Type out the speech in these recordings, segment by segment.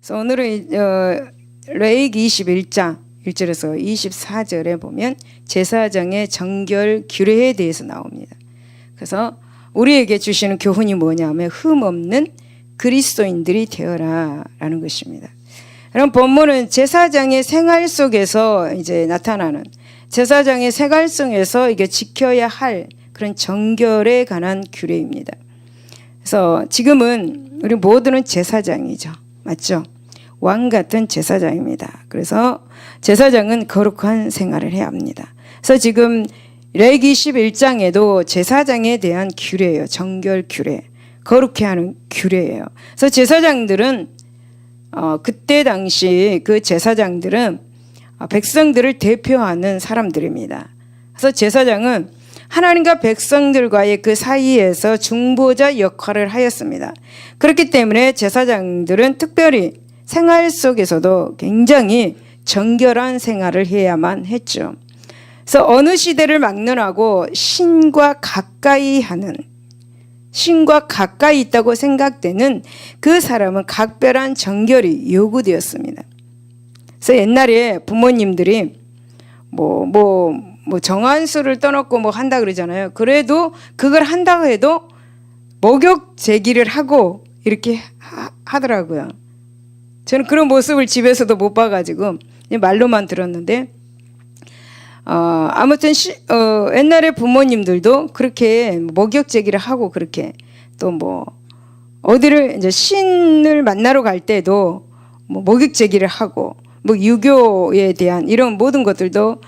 그래서 오늘은 레위기 21장 1절에서 24절에 보면 제사장의 정결 규례에 대해서 나옵니다. 그래서 우리에게 주시는 교훈이 뭐냐면 흠없는 그리스도인들이 되어라 라는 것입니다. 그럼 본문은 제사장의 생활 속에서 이제 나타나는 제사장의 생활 속에서 이게 지켜야 할 그런 정결에 관한 규례입니다. 그래서 지금은 우리 모두는 제사장이죠. 맞죠? 왕 같은 제사장입니다. 그래서 제사장은 거룩한 생활을 해야 합니다. 그래서 지금 레위기 11장에도 제사장에 대한 규례예요. 정결 규례. 거룩해 하는 규례예요. 그래서 제사장들은 그때 당시 그 제사장들은 백성들을 대표하는 사람들입니다. 그래서 제사장은 하나님과 백성들과의 그 사이에서 중보자 역할을 하였습니다. 그렇기 때문에 제사장들은 특별히 생활 속에서도 굉장히 정결한 생활을 해야만 했죠. 그래서 어느 시대를 막론하고 신과 가까이 있다고 생각되는 그 사람은 각별한 정결이 요구되었습니다. 그래서 옛날에 부모님들이 정한수를 떠놓고 한다 그러잖아요. 그래도 그걸 한다고 해도 목욕 제기를 하고 이렇게 하더라고요. 저는 그런 모습을 집에서도 못 봐가지고 말로만 들었는데 아무튼 옛날에 부모님들도 그렇게 목욕 제기를 하고 그렇게 또 어디를 이제 신을 만나러 갈 때도 목욕 제기를 하고 유교에 대한 이런 모든 것들도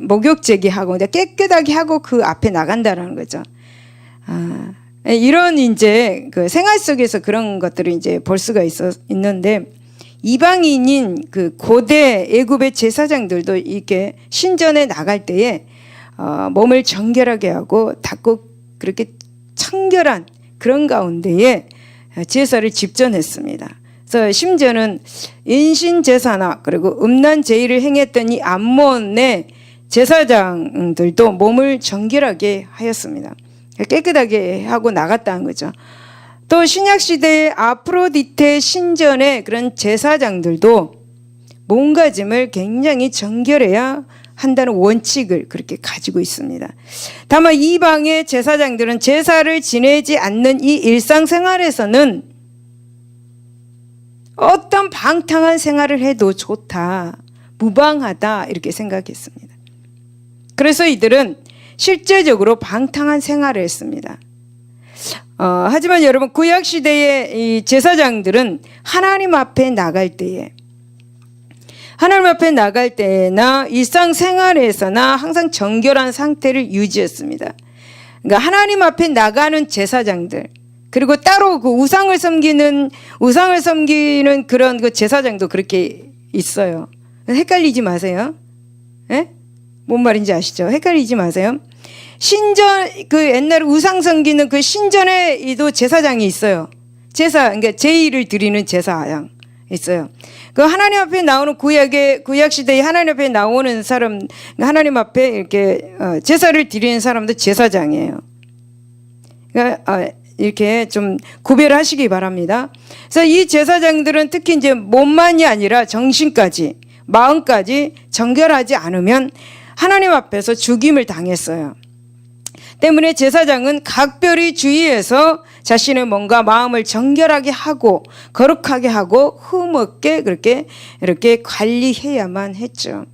목욕 제기하고 깨끗하게 하고 그 앞에 나간다라는 거죠. 이런 이제 그 생활 속에서 그런 것들을 이제 볼 수가 있는데 이방인인 그 고대 애굽의 제사장들도 이렇게 신전에 나갈 때에 몸을 정결하게 하고 닦고 그렇게 청결한 그런 가운데에 제사를 집전했습니다. 그래서 심지어는 인신제사나 그리고 음란 제의를 행했던 이 암몬의 제사장들도 몸을 정결하게 하였습니다. 깨끗하게 하고 나갔다는 거죠. 또 신약시대의 아프로디테 신전의 그런 제사장들도 몸가짐을 굉장히 정결해야 한다는 원칙을 그렇게 가지고 있습니다. 다만 이방의 제사장들은 제사를 지내지 않는 이 일상생활에서는 어떤 방탕한 생활을 해도 좋다, 무방하다 이렇게 생각했습니다. 그래서 이들은 실제적으로 방탕한 생활을 했습니다. 하지만 여러분 구약시대의 이 제사장들은 하나님 앞에 나갈 때나 일상생활에서나 항상 정결한 상태를 유지했습니다. 그러니까 하나님 앞에 나가는 제사장들 그리고 따로 그 우상을 섬기는 그런 그 제사장도 그렇게 있어요. 헷갈리지 마세요. 예? 뭔 말인지 아시죠? 헷갈리지 마세요. 신전 그 옛날 우상 섬기는 그 신전에도 제사장이 있어요. 그러니까 제의를 드리는 제사장 있어요. 그 하나님 앞에 나오는 구약 시대에 하나님 앞에 나오는 사람, 하나님 앞에 이렇게 제사를 드리는 사람도 제사장이에요. 그러니까 이렇게 좀 구별하시기 바랍니다. 그래서 이 제사장들은 특히 이제 몸만이 아니라 정신까지, 마음까지 정결하지 않으면 하나님 앞에서 죽임을 당했어요. 때문에 제사장은 각별히 주의해서 자신의 몸과 마음을 정결하게 하고 거룩하게 하고 흠없게 그렇게 이렇게 관리해야만 했죠.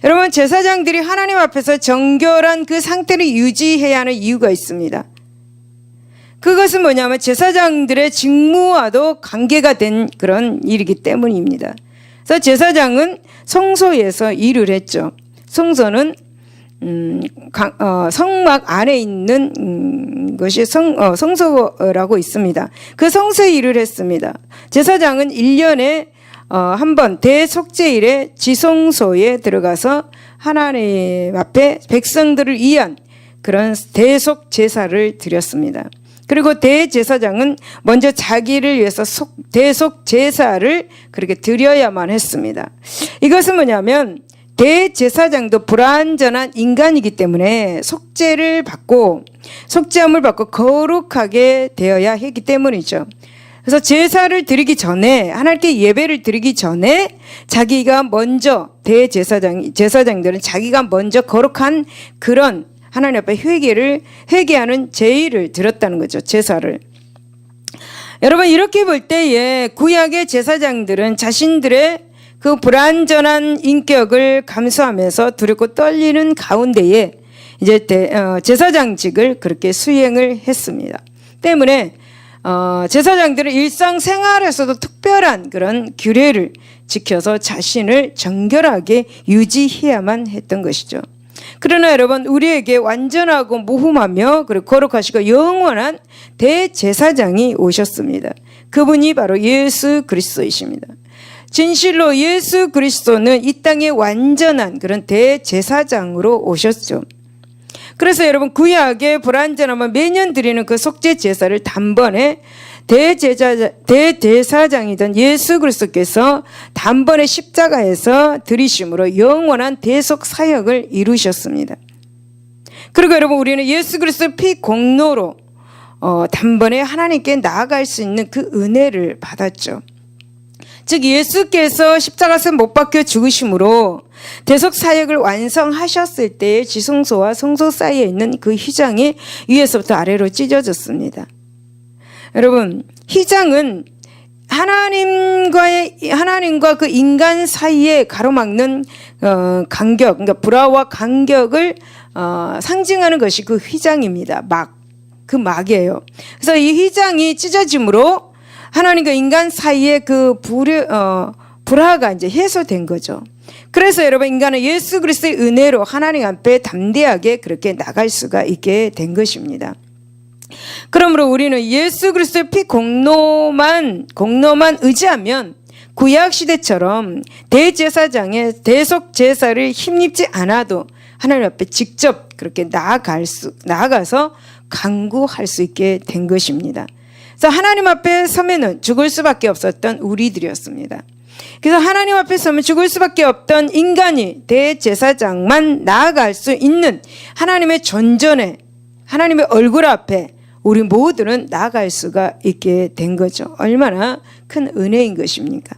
여러분 제사장들이 하나님 앞에서 정결한 그 상태를 유지해야 하는 이유가 있습니다. 그것은 뭐냐면 제사장들의 직무와도 관계가 된 그런 일이기 때문입니다. 그래서 제사장은 성소에서 일을 했죠. 성소는 성막 안에 있는 것이 성소라고 있습니다. 그 성소에 일을 했습니다. 제사장은 1년에 한 번 대속죄일에 지성소에 들어가서 하나님 앞에 백성들을 위한 그런 대속 제사를 드렸습니다. 그리고 대제사장은 먼저 자기를 위해서 대속 제사를 그렇게 드려야만 했습니다. 이것은 뭐냐면 대제사장도 불완전한 인간이기 때문에 속죄함을 받고 거룩하게 되어야 했기 때문이죠. 그래서 제사를 드리기 전에, 하나님께 예배를 드리기 전에 자기가 먼저, 제사장들은 자기가 먼저 거룩한 그런 하나님 앞에 회개하는 제의를 드렸다는 거죠. 제사를. 여러분, 이렇게 볼 때에 구약의 제사장들은 자신들의 그 불완전한 인격을 감수하면서 두렵고 떨리는 가운데에 이제 제사장직을 그렇게 수행을 했습니다. 때문에 제사장들은 일상생활에서도 특별한 그런 규례를 지켜서 자신을 정결하게 유지해야만 했던 것이죠. 그러나 여러분, 우리에게 완전하고 무흠하며 그리고 거룩하시고 영원한 대제사장이 오셨습니다. 그분이 바로 예수 그리스도이십니다. 진실로 예수 그리스도는 이 땅에 완전한 그런 대제사장으로 오셨죠. 그래서 여러분, 구약의 불완전함을 매년 드리는 그 속죄 제사를 단번에 대제사장이던 예수 그리스도께서 단번에 십자가에서 드리심으로 영원한 대속 사역을 이루셨습니다. 그리고 여러분, 우리는 예수 그리스도의 피 공로로 단번에 하나님께 나아갈 수 있는 그 은혜를 받았죠. 즉 예수께서 십자가에서 못 박혀 죽으심으로 대속 사역을 완성하셨을 때의 지성소와 성소 사이에 있는 그 휘장이 위에서부터 아래로 찢어졌습니다. 여러분, 휘장은 하나님과 그 인간 사이에 가로막는 간격, 그러니까 불화와 간격을 상징하는 것이 그 휘장입니다. 그 막이에요. 그래서 이 휘장이 찢어짐으로 하나님과 인간 사이에 그 불화가 이제 해소된 거죠. 그래서 여러분, 인간은 예수 그리스도의 은혜로 하나님 앞에 담대하게 그렇게 나갈 수가 있게 된 것입니다. 그러므로 우리는 예수 그리스도의 피 공로만 의지하면 구약 시대처럼 대제사장의 대속 제사를 힘입지 않아도 하나님 앞에 직접 그렇게 나아가서 간구할 수 있게 된 것입니다. 그래서 하나님 앞에 서면은 죽을 수밖에 없었던 우리들이었습니다. 그래서 하나님 앞에 서면 죽을 수밖에 없던 인간이 대제사장만 나아갈 수 있는 하나님의 존전에, 하나님의 얼굴 앞에 우리 모두는 나아갈 수가 있게 된 거죠. 얼마나 큰 은혜인 것입니까?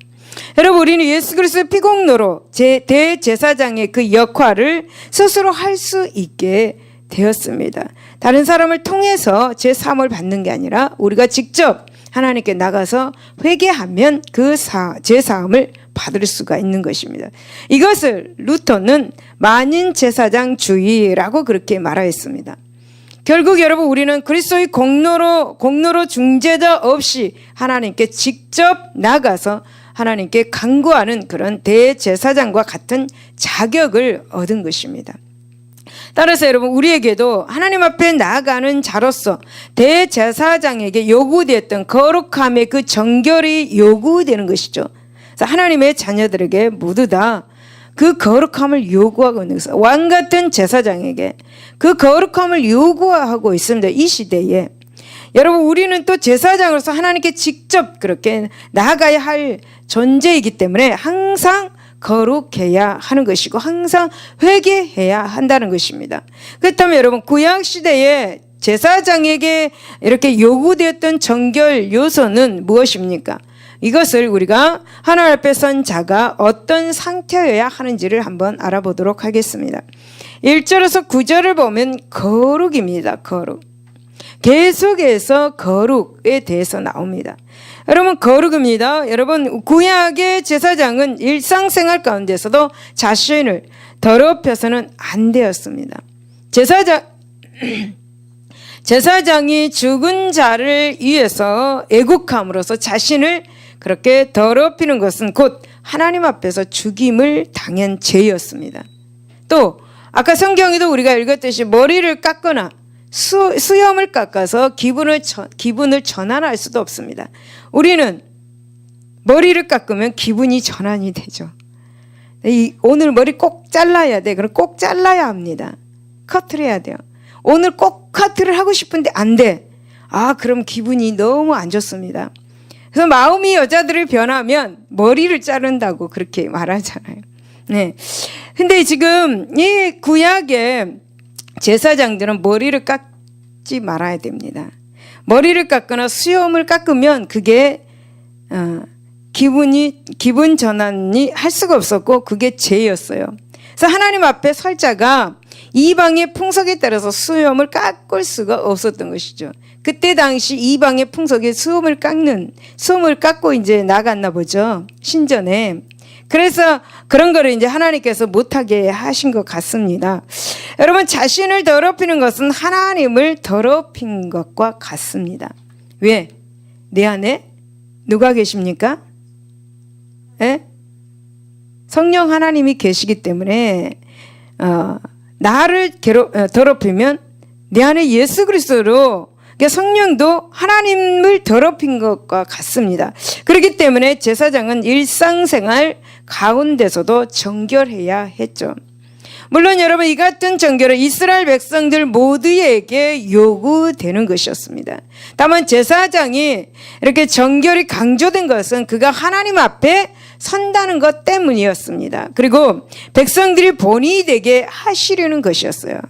여러분, 우리는 예수 그리스도의 피공로로 대제사장의 그 역할을 스스로 할 수 있게 되었습니다. 다른 사람을 통해서 제 사함을 받는 게 아니라 우리가 직접 하나님께 나가서 회개하면 그 제 사함을 받을 수가 있는 것입니다. 이것을 루터는 만인 제사장주의라고 그렇게 말하였습니다. 결국 여러분, 우리는 그리스도의 공로로 중재자 없이 하나님께 직접 나가서 하나님께 간구하는 그런 대제사장과 같은 자격을 얻은 것입니다. 따라서 여러분, 우리에게도 하나님 앞에 나아가는 자로서 대제사장에게 요구되었던 거룩함의 그 정결이 요구되는 것이죠. 그래서 하나님의 자녀들에게 모두 다 그 거룩함을 요구하고 있는 것은 왕 같은 제사장에게 그 거룩함을 요구하고 있습니다. 이 시대에 여러분, 우리는 또 제사장으로서 하나님께 직접 그렇게 나아가야 할 존재이기 때문에 항상 거룩해야 하는 것이고 항상 회개해야 한다는 것입니다. 그렇다면 여러분, 구약 시대에 제사장에게 이렇게 요구되었던 정결 요소는 무엇입니까? 이것을 우리가 하나님 앞에 선 자가 어떤 상태여야 하는지를 한번 알아보도록 하겠습니다. 1절에서 9절을 보면 거룩입니다. 거룩. 계속해서 거룩에 대해서 나옵니다. 여러분, 거룩입니다. 여러분, 구약의 제사장은 일상생활 가운데서도 자신을 더럽혀서는 안 되었습니다. 제사장이 죽은 자를 위해서 애국함으로써 자신을 그렇게 더럽히는 것은 곧 하나님 앞에서 죽임을 당한 죄였습니다. 또 아까 성경에도 우리가 읽었듯이 머리를 깎거나 수염을 깎아서 기분을 전환할 수도 없습니다. 우리는 머리를 깎으면 기분이 전환이 되죠. 오늘 머리 꼭 잘라야 돼. 그럼 꼭 잘라야 합니다. 커트를 해야 돼요. 오늘 꼭 커트를 하고 싶은데 안 돼. 그럼 기분이 너무 안 좋습니다. 그래서 마음이 여자들을 변하면 머리를 자른다고 그렇게 말하잖아요. 네. 근데 지금 이 구약의 제사장들은 머리를 깎지 말아야 됩니다. 머리를 깎거나 수염을 깎으면 그게 기분 전환이 할 수가 없었고 그게 죄였어요. 그래서 하나님 앞에 설 자가 이방의 풍속에 따라서 수염을 깎을 수가 없었던 것이죠. 그때 당시 이방의 풍속에 수염을 깎고 이제 나갔나 보죠. 신전에. 그래서 그런 거를 이제 하나님께서 못하게 하신 것 같습니다. 여러분, 자신을 더럽히는 것은 하나님을 더럽힌 것과 같습니다. 왜? 내 안에 누가 계십니까? 예? 성령 하나님이 계시기 때문에 나를 더럽히면 내 안에 예수 그리스도로 성령도 하나님을 더럽힌 것과 같습니다. 그렇기 때문에 제사장은 일상생활 가운데서도 정결해야 했죠. 물론 여러분, 이 같은 정결은 이스라엘 백성들 모두에게 요구되는 것이었습니다. 다만 제사장이 이렇게 정결이 강조된 것은 그가 하나님 앞에 선다는 것 때문이었습니다. 그리고 백성들이 본이 되게 하시려는 것이었어요.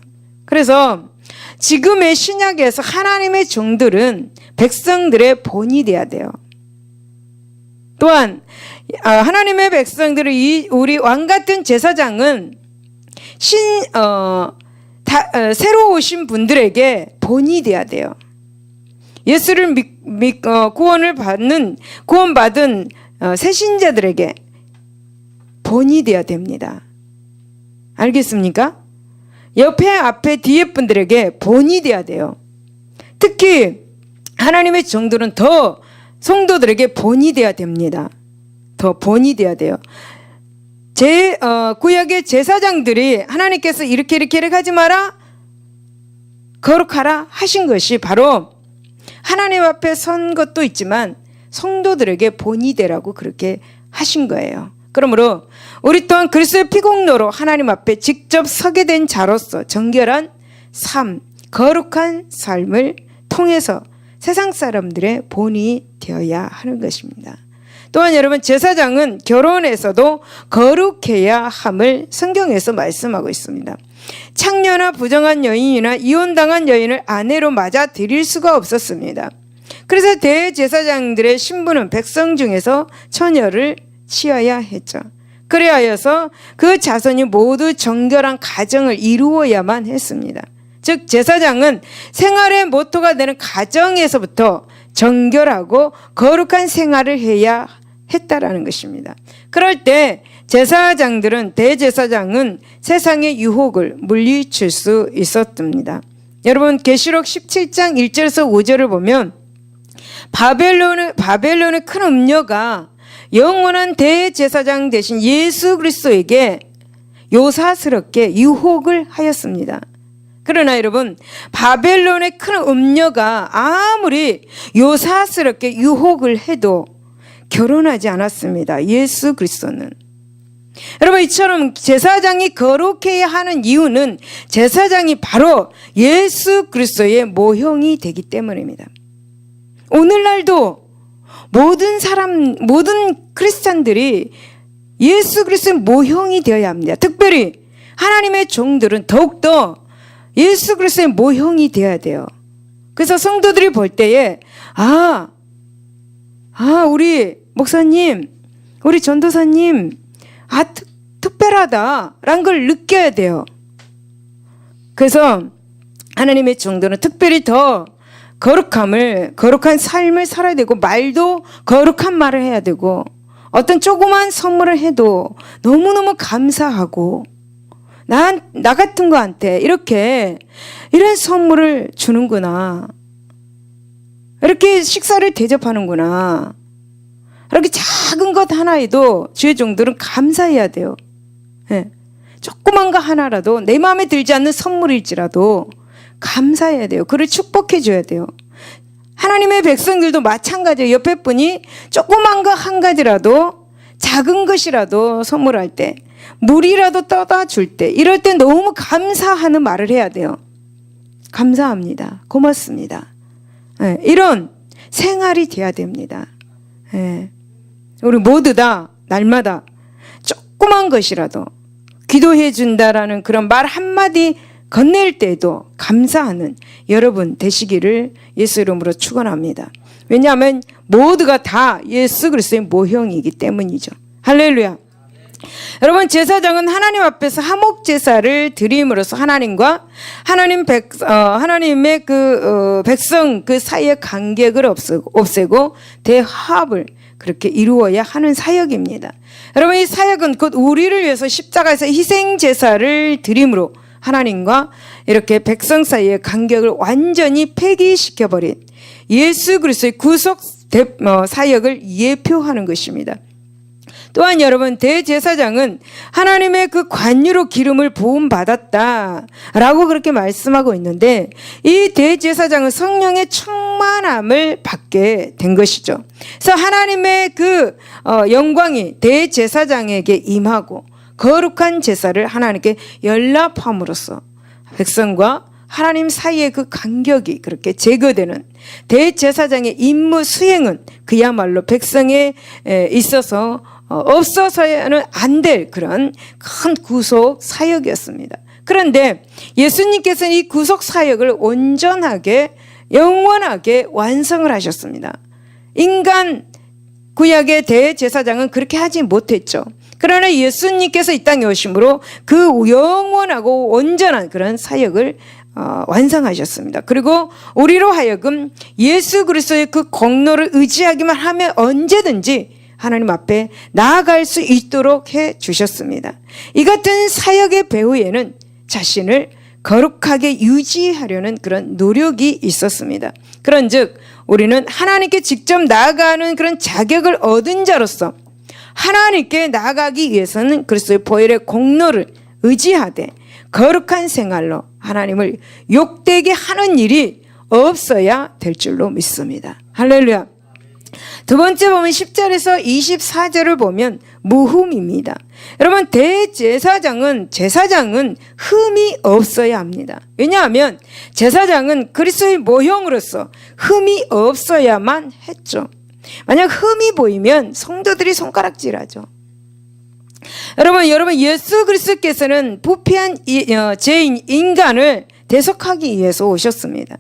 그래서 지금의 신약에서 하나님의 종들은 백성들의 본이 돼야 돼요. 또한 하나님의 백성들은 우리 왕 같은 제사장은 새로 오신 분들에게 본이 돼야 돼요. 예수를 구원받은 새신자들에게 본이 돼야 됩니다. 알겠습니까? 옆에 앞에 뒤에 분들에게 본이 돼야 돼요. 특히 하나님의 종들은 더 성도들에게 본이 돼야 됩니다. 더 본이 돼야 돼요. 구약의 제사장들이 하나님께서 이렇게 하지 마라, 거룩하라 하신 것이 바로 하나님 앞에 선 것도 있지만 성도들에게 본이 되라고 그렇게 하신 거예요. 그러므로 우리 또한 그리스도의 피공로로 하나님 앞에 직접 서게 된 자로서 정결한 삶, 거룩한 삶을 통해서 세상 사람들의 본이 되어야 하는 것입니다. 또한 여러분, 제사장은 결혼에서도 거룩해야 함을 성경에서 말씀하고 있습니다. 창녀나 부정한 여인이나 이혼당한 여인을 아내로 맞아 들일 수가 없었습니다. 그래서 대제사장들의 신분은 백성 중에서 처녀를 취해야 했죠. 그래하여서 그 자손이 모두 정결한 가정을 이루어야만 했습니다. 즉 제사장은 생활의 모토가 되는 가정에서부터 정결하고 거룩한 생활을 해야 했다라는 것입니다. 그럴 때 대제사장은 세상의 유혹을 물리칠 수 있었답니다. 여러분, 계시록 17장 1절에서 5절을 보면 바벨론의 큰 음녀가 영원한 대제사장 되신 예수 그리스도에게 요사스럽게 유혹을 하였습니다. 그러나 여러분, 바벨론의 큰 음녀가 아무리 요사스럽게 유혹을 해도 결혼하지 않았습니다. 예수 그리스도는. 여러분, 이처럼 제사장이 거룩해야 하는 이유는 제사장이 바로 예수 그리스도의 모형이 되기 때문입니다. 오늘날도 모든 크리스찬들이 예수 그리스도의 모형이 되어야 합니다. 특별히 하나님의 종들은 더욱더 예수 그리스도의 모형이 되어야 돼요. 그래서 성도들이 볼 때에 우리 목사님, 우리 전도사님 특별하다라는 걸 느껴야 돼요. 그래서 하나님의 종들은 특별히 더 거룩한 삶을 살아야 되고, 말도 거룩한 말을 해야 되고, 어떤 조그만 선물을 해도 너무너무 감사하고, 나 같은 거한테 이런 선물을 주는구나, 이렇게 식사를 대접하는구나, 이렇게 작은 것 하나에도 주의 종들은 감사해야 돼요. 조그만 거 하나라도, 내 마음에 들지 않는 선물일지라도 감사해야 돼요. 그를 축복해 줘야 돼요. 하나님의 백성들도 마찬가지예요. 옆에 분이 조그만 거 한 가지라도, 작은 것이라도 선물할 때, 물이라도 떠다 줄 때, 이럴 때 너무 감사하는 말을 해야 돼요. 감사합니다. 고맙습니다. 이런 생활이 돼야 됩니다. 우리 모두 다 날마다 조그만 것이라도 기도해 준다라는 그런 말 한마디 건넬 때도 감사하는 여러분 되시기를 예수 이름으로 축원합니다. 왜냐하면 모두가 다 예수 그리스도의 모형이기 때문이죠. 할렐루야. 여러분, 제사장은 하나님 앞에서 화목 제사를 드림으로써 하나님과 하나님의 백성 그 사이의 간격을 없애고 대화합을 그렇게 이루어야 하는 사역입니다. 여러분, 이 사역은 곧 우리를 위해서 십자가에서 희생 제사를 드림으로 하나님과 이렇게 백성 사이의 간격을 완전히 폐기시켜버린 예수 그리스도의 구속 사역을 예표하는 것입니다. 또한 여러분, 대제사장은 하나님의 그 관유로 기름을 부음받았다라고 그렇게 말씀하고 있는데, 이 대제사장은 성령의 충만함을 받게 된 것이죠. 그래서 하나님의 그 영광이 대제사장에게 임하고 거룩한 제사를 하나님께 연락함으로써 백성과 하나님 사이의 그 간격이 그렇게 제거되는 대제사장의 임무 수행은 그야말로 백성에 있어서 없어서는 안 될 그런 큰 구속 사역이었습니다. 그런데 예수님께서는 이 구속 사역을 온전하게 영원하게 완성을 하셨습니다. 인간 구약의 대제사장은 그렇게 하지 못했죠. 그러나 예수님께서 이 땅에 오심으로 그 영원하고 온전한 그런 사역을 완성하셨습니다. 그리고 우리로 하여금 예수 그리스도의 그 공로를 의지하기만 하면 언제든지 하나님 앞에 나아갈 수 있도록 해 주셨습니다. 이 같은 사역의 배후에는 자신을 거룩하게 유지하려는 그런 노력이 있었습니다. 그런즉 우리는 하나님께 직접 나아가는 그런 자격을 얻은 자로서 하나님께 나아가기 위해서는 그리스도의 보혈의 공로를 의지하되 거룩한 생활로 하나님을 욕되게 하는 일이 없어야 될 줄로 믿습니다. 할렐루야. 두 번째 보면 10절에서 24절을 보면 무흠입니다. 여러분, 대제사장은 흠이 없어야 합니다. 왜냐하면 제사장은 그리스도의 모형으로서 흠이 없어야만 했죠. 만약 흠이 보이면 성도들이 손가락질하죠. 여러분 예수 그리스도께서는 부패한 죄인 인간을 대속하기 위해서 오셨습니다.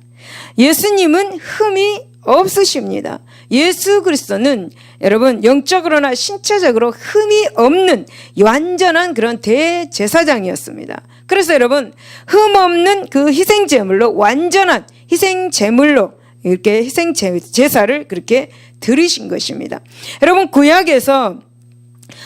예수님은 흠이 없으십니다. 예수 그리스도는 여러분 영적으로나 신체적으로 흠이 없는 완전한 그런 대제사장이었습니다. 그래서 여러분, 흠 없는 그 희생제물로, 완전한 희생제물로 이렇게 희생제사를 그렇게 드리신 것입니다. 여러분, 구약에서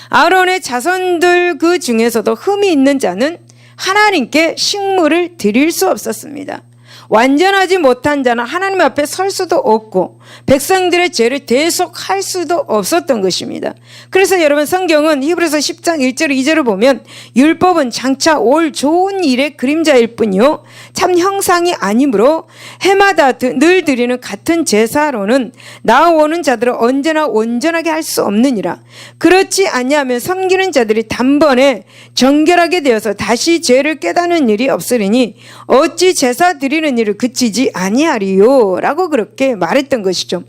아론의 자손들 그 중에서도 흠이 있는 자는 하나님께 식물을 드릴 수 없었습니다. 완전하지 못한 자는 하나님 앞에 설 수도 없고 백성들의 죄를 대속할 수도 없었던 것입니다. 그래서 여러분, 성경은 히브리서 10장 1절 2절을 보면 율법은 장차 올 좋은 일의 그림자일 뿐이요 참 형상이 아니므로 해마다 늘 드리는 같은 제사로는 나아오는 자들을 언제나 온전하게 할 수 없느니라. 그렇지 아니하면 섬기는 자들이 단번에 정결하게 되어서 다시 죄를 깨닫는 일이 없으리니 어찌 제사 드리는 일을 그치지 아니하리요 라고 그렇게 말했던 것이죠.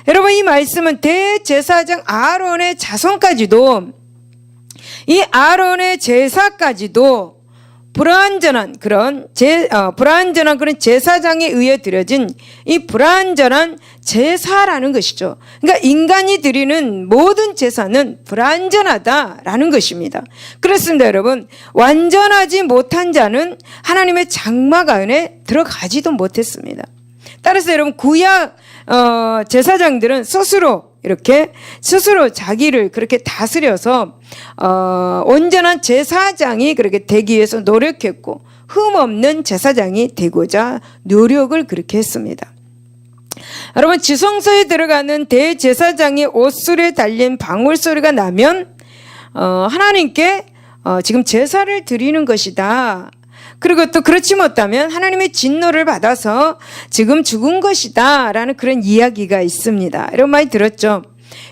여러분, 이 말씀은 대제사장 아론의 자손까지도, 이 아론의 제사까지도 불완전한 그런 제사장에 의해 드려진 이 불완전한 제사라는 것이죠. 그러니까 인간이 드리는 모든 제사는 불완전하다라는 것입니다. 그렇습니다, 여러분. 완전하지 못한 자는 하나님의 장막 안에 들어가지도 못했습니다. 따라서 여러분, 구약 제사장들은 스스로 자기를 그렇게 다스려서 온전한 제사장이 그렇게 되기 위해서 노력했고 흠 없는 제사장이 되고자 노력을 그렇게 했습니다. 여러분, 지성소에 들어가는 대제사장의 옷술에 달린 방울 소리가 나면 하나님께 지금 제사를 드리는 것이다. 그리고 또 그렇지 못하면 하나님의 진노를 받아서 지금 죽은 것이다 라는 그런 이야기가 있습니다. 이런 말 들었죠.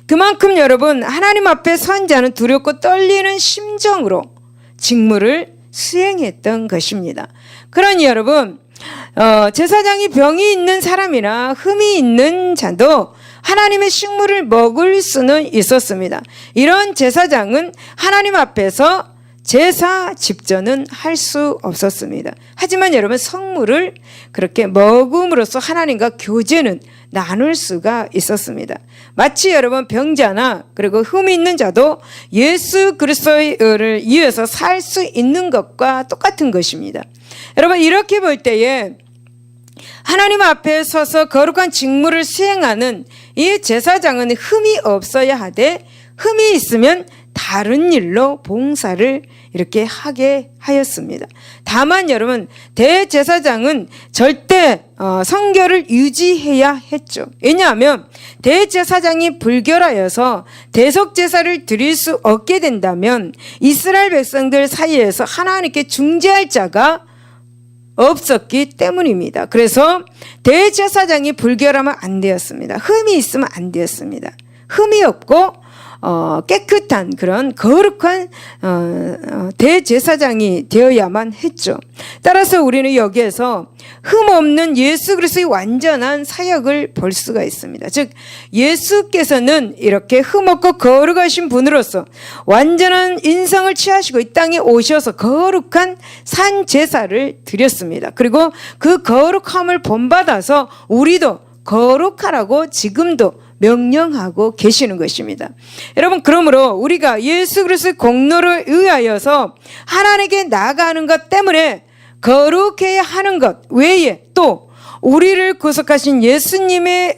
그만큼 여러분, 하나님 앞에 선 자는 두렵고 떨리는 심정으로 직무를 수행했던 것입니다. 그러니 여러분, 제사장이 병이 있는 사람이나 흠이 있는 자도 하나님의 식물을 먹을 수는 있었습니다. 이런 제사장은 하나님 앞에서 제사 집전은 할 수 없었습니다. 하지만 여러분, 성물을 그렇게 먹음으로써 하나님과 교제는 나눌 수가 있었습니다. 마치 여러분, 병자나 그리고 흠이 있는 자도 예수 그리스도를 이어서 살 수 있는 것과 똑같은 것입니다. 여러분, 이렇게 볼 때에 하나님 앞에 서서 거룩한 직무를 수행하는 이 제사장은 흠이 없어야 하되, 흠이 있으면 다른 일로 봉사를 이렇게 하게 하였습니다. 다만 여러분, 대제사장은 절대 성결을 유지해야 했죠. 왜냐하면 대제사장이 불결하여서 대속제사를 드릴 수 없게 된다면 이스라엘 백성들 사이에서 하나님께 중재할 자가 없었기 때문입니다. 그래서 대제사장이 불결하면 안 되었습니다. 흠이 있으면 안 되었습니다. 흠이 없고 깨끗한 그런 거룩한 대제사장이 되어야만 했죠. 따라서 우리는 여기에서 흠 없는 예수 그리스도의 완전한 사역을 볼 수가 있습니다. 즉 예수께서는 이렇게 흠 없고 거룩하신 분으로서 완전한 인성을 취하시고 이 땅에 오셔서 거룩한 산 제사를 드렸습니다. 그리고 그 거룩함을 본받아서 우리도 거룩하라고 지금도 명령하고 계시는 것입니다. 여러분, 그러므로 우리가 예수 그리스도의 공로를 의하여서 하나님께 나아가는 것 때문에 거룩해야 하는 것 외에 또 우리를 구속하신 예수님의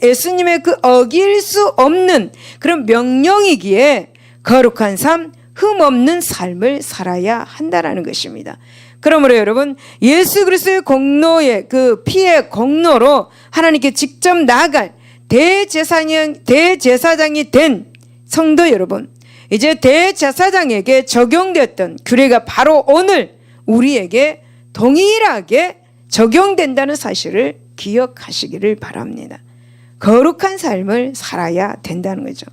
그 어길 수 없는 그런 명령이기에 거룩한 삶, 흠 없는 삶을 살아야 한다라는 것입니다. 그러므로 여러분, 예수 그리스도의 공로의 그 피의 공로로 하나님께 직접 나아갈 대제사장이 된 성도 여러분, 이제 대제사장에게 적용되었던 규례가 바로 오늘 우리에게 동일하게 적용된다는 사실을 기억하시기를 바랍니다. 거룩한 삶을 살아야 된다는 거죠.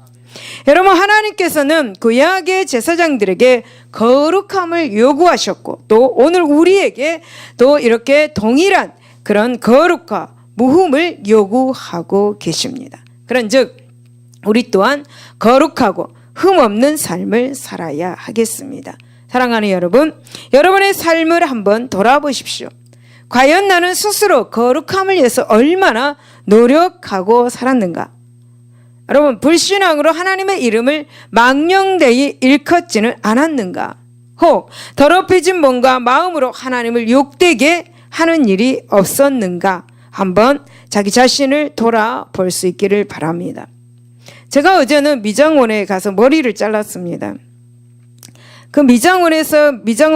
여러분, 하나님께서는 구약의 제사장들에게 거룩함을 요구하셨고 또 오늘 우리에게 또 이렇게 동일한 그런 거룩과 무흠을 요구하고 계십니다. 그런즉 우리 또한 거룩하고 흠 없는 삶을 살아야 하겠습니다. 사랑하는 여러분, 여러분의 삶을 한번 돌아보십시오. 과연 나는 스스로 거룩함을 위해서 얼마나 노력하고 살았는가? 여러분, 불신앙으로 하나님의 이름을 망령되이 일컫지는 않았는가? 혹 더럽혀진 몸과 마음으로 하나님을 욕되게 하는 일이 없었는가? 한번 자기 자신을 돌아볼 수 있기를 바랍니다. 제가 어제는 미장원에 가서 머리를 잘랐습니다. 그 미장원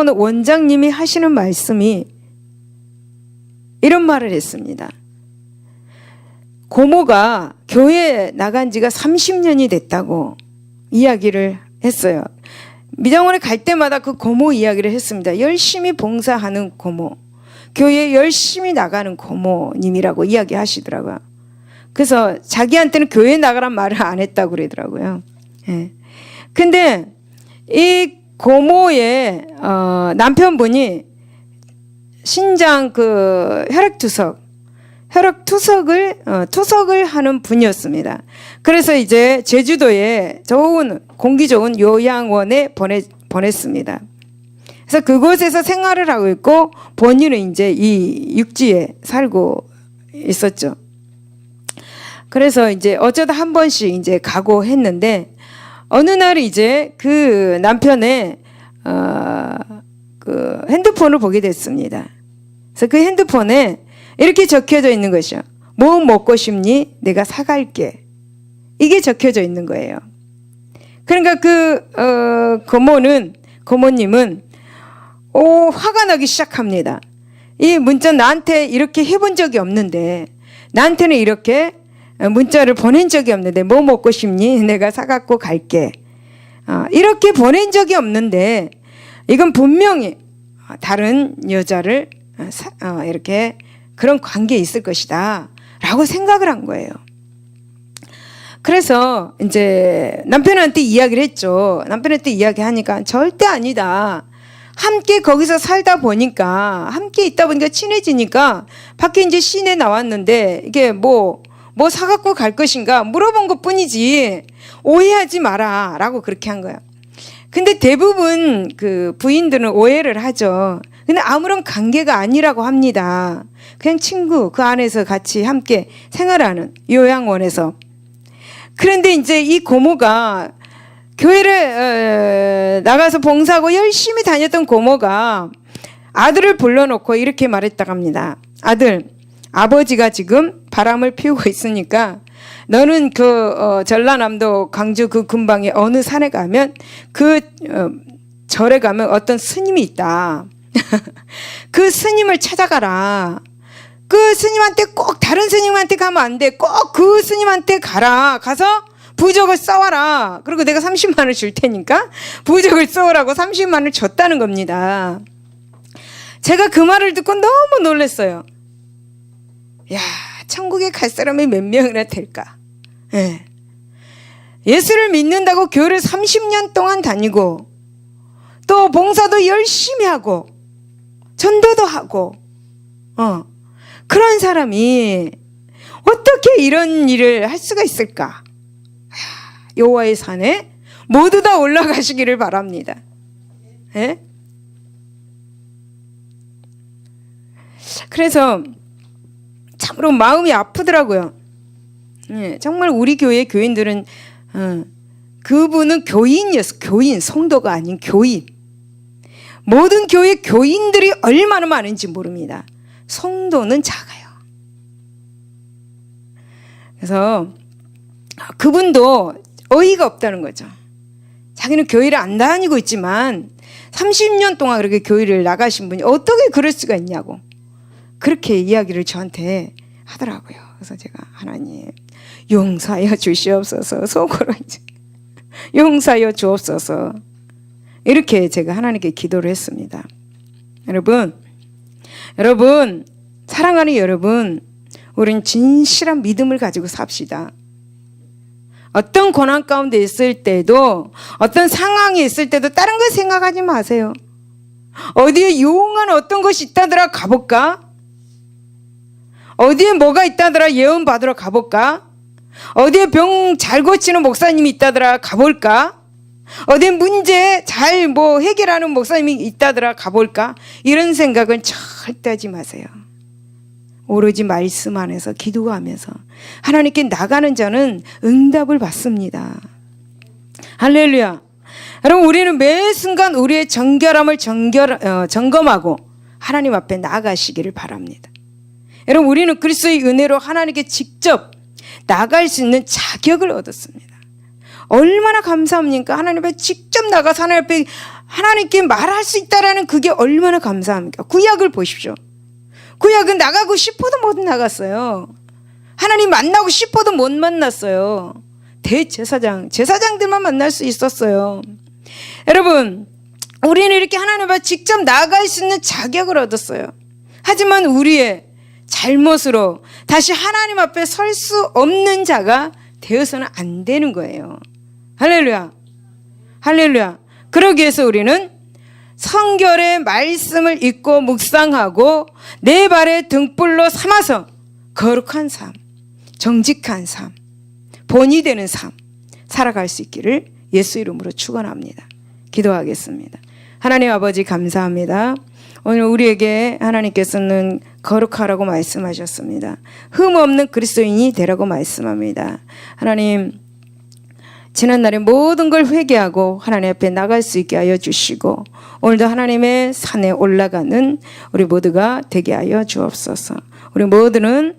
원장님이 하시는 말씀이 이런 말을 했습니다. 고모가 교회에 나간 지가 30년이 됐다고 이야기를 했어요. 미장원에 갈 때마다 그 고모 이야기를 했습니다. 열심히 봉사하는 고모, 교회에 열심히 나가는 고모님이라고 이야기하시더라고요. 그래서 자기한테는 교회에 나가란 말을 안 했다고 그러더라고요. 예. 근데 이 고모의 남편분이 신장 그 투석을 하는 분이었습니다. 그래서 이제 제주도에 공기 좋은 요양원에 보냈습니다. 그래서 그곳에서 생활을 하고 있고 본인은 이제 이 육지에 살고 있었죠. 그래서 이제 어쩌다 한 번씩 이제 가고 했는데 어느 날 이제 그 남편의 그 핸드폰을 보게 됐습니다. 그래서 그 핸드폰에 이렇게 적혀져 있는 것이요. 뭐 먹고 싶니? 내가 사갈게. 이게 적혀져 있는 거예요. 그러니까 그 고모님은 화가 나기 시작합니다. 이 문자 나한테 이렇게 해본 적이 없는데, 나한테는 이렇게 문자를 보낸 적이 없는데 뭐 먹고 싶니? 내가 사갖고 갈게. 이렇게 보낸 적이 없는데 이건 분명히 다른 여자를 이렇게 그런 관계에 있을 것이다 라고 생각을 한 거예요. 그래서 이제 남편한테 이야기를 했죠. 남편한테 이야기하니까 절대 아니다. 함께 거기서 살다 보니까, 함께 있다 보니까 친해지니까 밖에 이제 시내 나왔는데 이게 뭐 사갖고 갈 것인가 물어본 것 뿐이지 오해하지 마라 라고 그렇게 한 거예요. 근데 대부분 그 부인들은 오해를 하죠. 근데 아무런 관계가 아니라고 합니다. 그냥 친구, 그 안에서 같이 함께 생활하는 요양원에서. 그런데 이제 이 고모가 교회를 나가서 봉사하고 열심히 다녔던 고모가 아들을 불러놓고 이렇게 말했다고 합니다. 아들, 아버지가 지금 바람을 피우고 있으니까 너는 그 전라남도 광주 그 근방에 어느 산에 가면 그 절에 가면 어떤 스님이 있다. 그 스님을 찾아가라. 그 스님한테 꼭 다른 스님한테 가면 안 돼. 꼭 그 스님한테 가라. 가서 부적을 써와라. 그리고 내가 30만 원을 줄 테니까 부적을 써오라고 30만 원을 줬다는 겁니다. 제가 그 말을 듣고 너무 놀랐어요. 야, 천국에 갈 사람이 몇 명이나 될까? 예. 예수를 믿는다고 교회를 30년 동안 다니고 또 봉사도 열심히 하고 전도도 하고 그런 사람이 어떻게 이런 일을 할 수가 있을까? 여호와의 산에 모두 다 올라가시기를 바랍니다. 예? 그래서 참으로 마음이 아프더라고요. 예, 정말 우리 교회 교인들은 그분은 교인이었어. 교인, 성도가 아닌 교인. 모든 교회 교인들이 얼마나 많은지 모릅니다. 성도는 작아요. 그래서 그분도 어이가 없다는 거죠. 자기는 교회를 안 다니고 있지만 30년 동안 그렇게 교회를 나가신 분이 어떻게 그럴 수가 있냐고 그렇게 이야기를 저한테 하더라고요. 그래서 제가 하나님 용서하여 주시옵소서, 속으로 이제 용서하여 주옵소서 이렇게 제가 하나님께 기도를 했습니다. 여러분 사랑하는 여러분, 우리는 진실한 믿음을 가지고 삽시다. 어떤 고난 가운데 있을 때도 어떤 상황이 있을 때도 다른 거 생각하지 마세요. 어디에 용한 어떤 것이 있다더라 가볼까? 어디에 뭐가 있다더라 예언 받으러 가볼까? 어디에 병 잘 고치는 목사님이 있다더라 가볼까? 어디에 문제 잘 해결하는 목사님이 있다더라 가볼까? 이런 생각은 절대 하지 마세요. 오로지 말씀 안에서 기도하면서 하나님께 나가는 자는 응답을 받습니다. 할렐루야. 여러분, 우리는 매 순간 우리의 정결함을 점검하고 하나님 앞에 나아가시기를 바랍니다. 여러분, 우리는 그리스도의 은혜로 하나님께 직접 나갈 수 있는 자격을 얻었습니다. 얼마나 감사합니까? 하나님 앞에 직접 나가서 하나님 앞에 하나님께 말할 수 있다라는 그게 얼마나 감사합니까? 구약을 보십시오. 구약은 나가고 싶어도 못 나갔어요. 하나님 만나고 싶어도 못 만났어요. 제사장들만 만날 수 있었어요. 여러분, 우리는 이렇게 하나님 앞에 직접 나갈 수 있는 자격을 얻었어요. 하지만 우리의 잘못으로 다시 하나님 앞에 설 수 없는 자가 되어서는 안 되는 거예요. 할렐루야. 할렐루야. 그러기 위해서 우리는 성결의 말씀을 읽고 묵상하고 내 발의 등불로 삼아서 거룩한 삶, 정직한 삶, 본이 되는 삶 살아갈 수 있기를 예수 이름으로 축원합니다. 기도하겠습니다. 하나님 아버지 감사합니다. 오늘 우리에게 하나님께서는 거룩하라고 말씀하셨습니다. 흠 없는 그리스도인이 되라고 말씀합니다. 하나님, 지난날에 모든 걸 회개하고 하나님 앞에 나갈 수 있게 하여 주시고 오늘도 하나님의 산에 올라가는 우리 모두가 되게 하여 주옵소서. 우리 모두는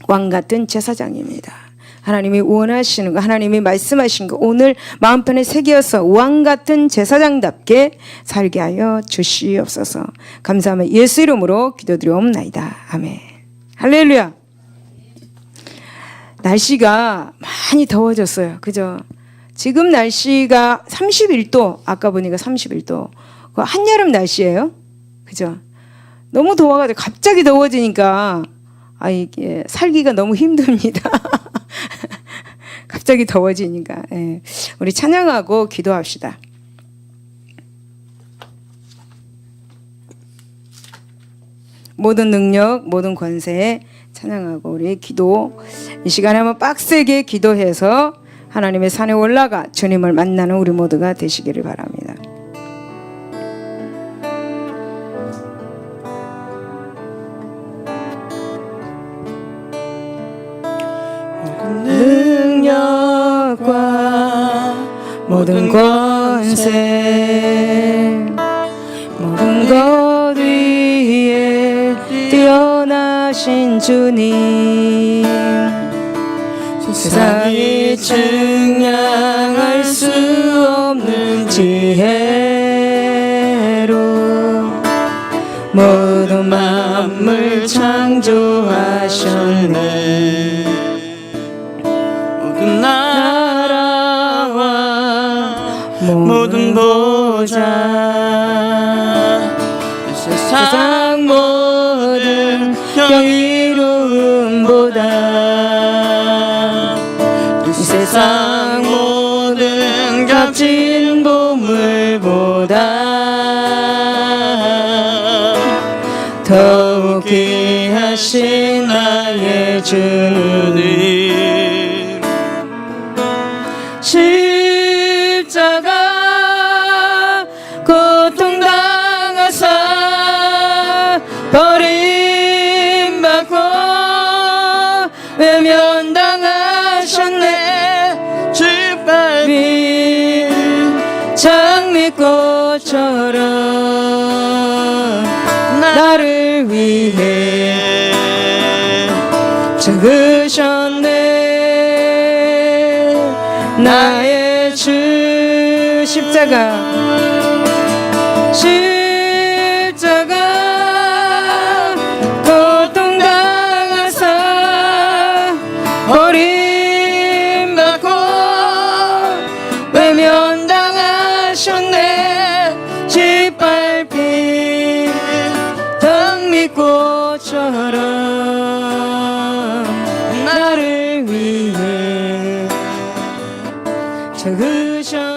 왕 같은 제사장입니다. 하나님이 원하시는 거, 하나님이 말씀하신 거 오늘 마음편에 새겨서 왕 같은 제사장답게 살게 하여 주시옵소서. 감사하며 예수 이름으로 기도드리옵나이다. 아멘. 할렐루야. 날씨가 많이 더워졌어요. 그죠? 지금 날씨가 31도, 아까 보니까 31도. 한여름 날씨예요. 그죠? 너무 더워가지고 갑자기 더워지니까 이게 살기가 너무 힘듭니다. 갑자기 더워지니까. 예. 우리 찬양하고 기도합시다. 모든 능력, 모든 권세 찬양하고 우리 기도 이 시간에 한번 빡세게 기도해서 하나님의 산에 올라가 주님을 만나는 우리 모두가 되시기를 바랍니다. 능력과 모든 권세 모든 것 위에 뛰어나신 주님 세상이 측량할 수 없는 지혜로 모든 만물 창조하셨네. 모든 나라와 모든 보좌 이 세상 모든 경이로움보다 이 세상 모든 값진 보물보다 더욱 귀하신 나의 주님 십자가 고통당하사 버림받고 외면당하셨네. 짓밟힌 장미꽃처럼 나를 위해 죽으셨네. 나의 주 십자가 고통당하사 버림받고 외면당하셨네. 짓밟힌 장미꽃처럼 나를 위해 죽으셨네.